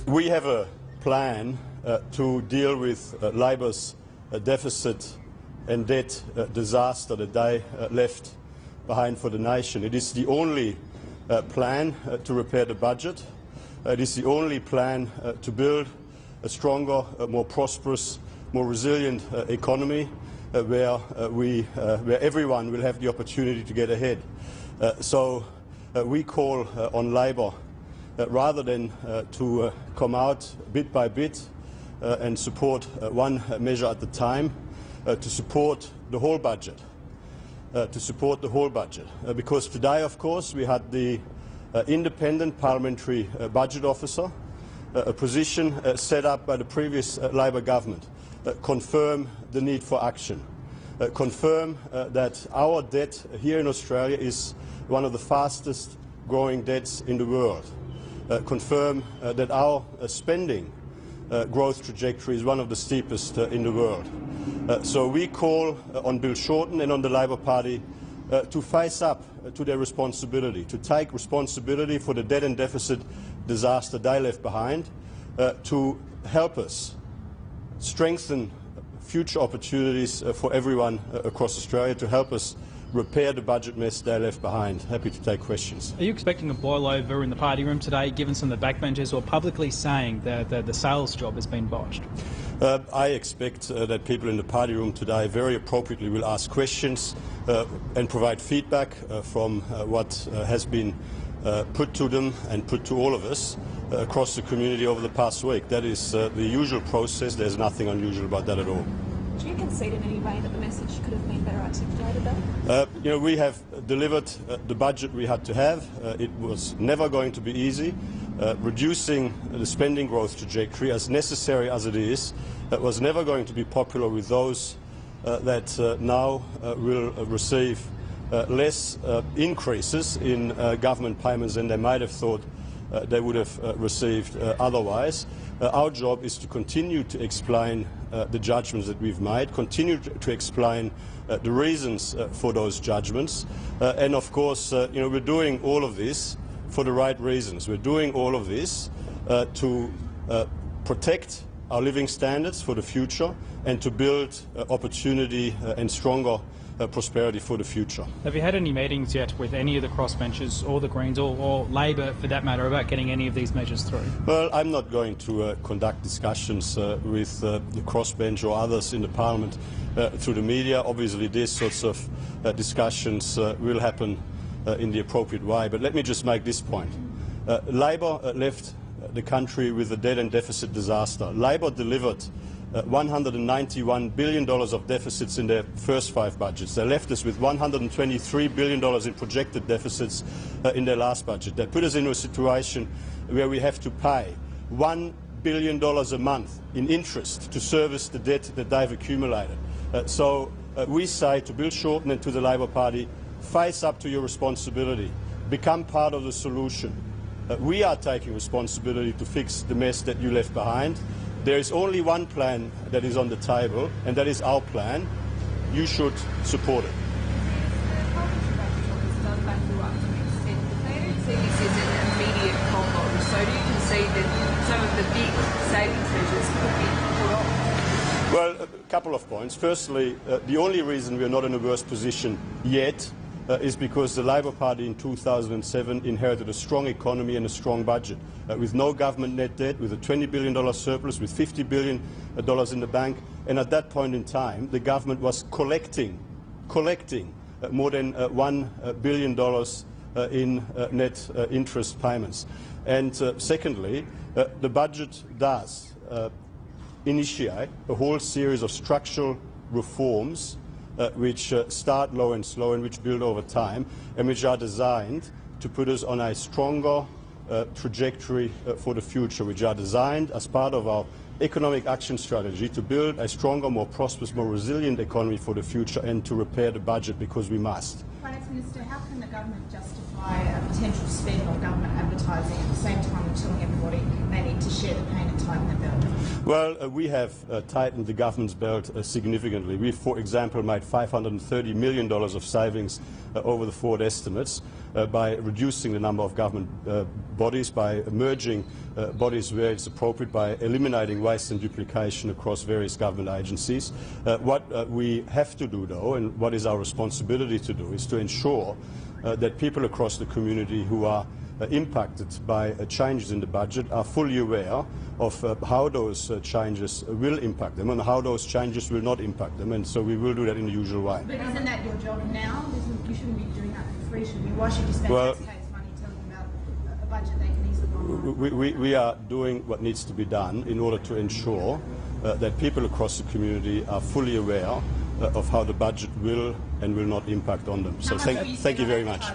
We have a plan to deal with Labor's deficit and debt disaster that they left behind for the nation. It is the only plan to repair the budget. It is the only plan to build a stronger, more prosperous, more resilient economy where everyone will have the opportunity to get ahead. So we call on Labor rather than to come out bit by bit and support one measure at a time, to support the whole budget. Because today, of course, we had the independent parliamentary budget officer, a position set up by the previous Labor government, confirm the need for action, confirm that our debt here in Australia is one of the fastest growing debts in the world, confirm that our spending growth trajectory is one of the steepest in the world. So we call on Bill Shorten and on the Labor Party to face up to their responsibility, to take responsibility for the debt and deficit disaster they left behind, to help us strengthen future opportunities for everyone across Australia, to help us repair the budget mess they left behind. Happy to take questions. Are you expecting a boil-over in the party room today, given some of the backbenchers who are publicly saying that the sales job has been botched? I expect that people in the party room today very appropriately will ask questions and provide feedback from what has been put to them and put to all of us across the community over the past week. That is the usual process. There's nothing unusual about that at all. Do you concede in any way that the message could have been better articulated though? We have delivered the budget we had to have. It was never going to be easy. Reducing the spending growth trajectory, as necessary as it is, was never going to be popular with those that now will receive less increases in government payments than they might have thought they would have received otherwise. Our job is to continue to explain the judgments that we've made, continue to explain the reasons for those judgments, and of course we're doing all of this for the right reasons. We're doing all of this to protect our living standards for the future and to build opportunity and stronger prosperity for the future. Have you had any meetings yet with any of the crossbenchers or the Greens or Labor, for that matter, about getting any of these measures through? Well, I'm not going to conduct discussions with the crossbench or others in the Parliament through the media. Obviously, these sorts of discussions will happen in the appropriate way. But let me just make this point. Labor left the country with a debt and deficit disaster. Labor delivered $191 billion of deficits in their first 5 budgets. They left us with $123 billion in projected deficits in their last budget. They put us into a situation where we have to pay $1 billion a month in interest to service the debt that they've accumulated. So we say to Bill Shorten and to the Labor Party, face up to your responsibility, become part of the solution. We are taking responsibility to fix the mess that you left behind. There is only one plan that is on the table, and that is our plan. You should support it. Well, a couple of points. Firstly, the only reason we are not in a worse position yet is because the Labor Party in 2007 inherited a strong economy and a strong budget, with no government net debt, with a $20 billion surplus, with $50 billion in the bank, and at that point in time the government was collecting more than $1 billion in net interest payments. And secondly, the budget does initiate a whole series of structural reforms which start low and slow and which build over time, and which are designed to put us on a stronger trajectory for the future, which are designed as part of our economic action strategy to build a stronger, more prosperous, more resilient economy for the future and to repair the budget, because we must. Finance Minister, how can the government justify a potential spend on government advertising advertising at the same time and telling everybody they need to share the pain and tighten the belt? Well, we have tightened the government's belt significantly. We, for example, made $530 million of savings over the forward estimates by reducing the number of government bodies, by merging bodies where it's appropriate, by eliminating waste and duplication across various government agencies. What we have to do, though, and what is our responsibility to do, is to ensure that people across the community who are impacted by changes in the budget are fully aware of how those changes will impact them and how those changes will not impact them, and so we will do that in the usual way. But isn't that your job now? You shouldn't be doing that for free, should you? Why should you spend taxpayers' money telling them about a budget they can easily go on? We are doing what needs to be done in order to ensure that people across the community are fully aware of how the budget will and will not impact on them. So thank you very much.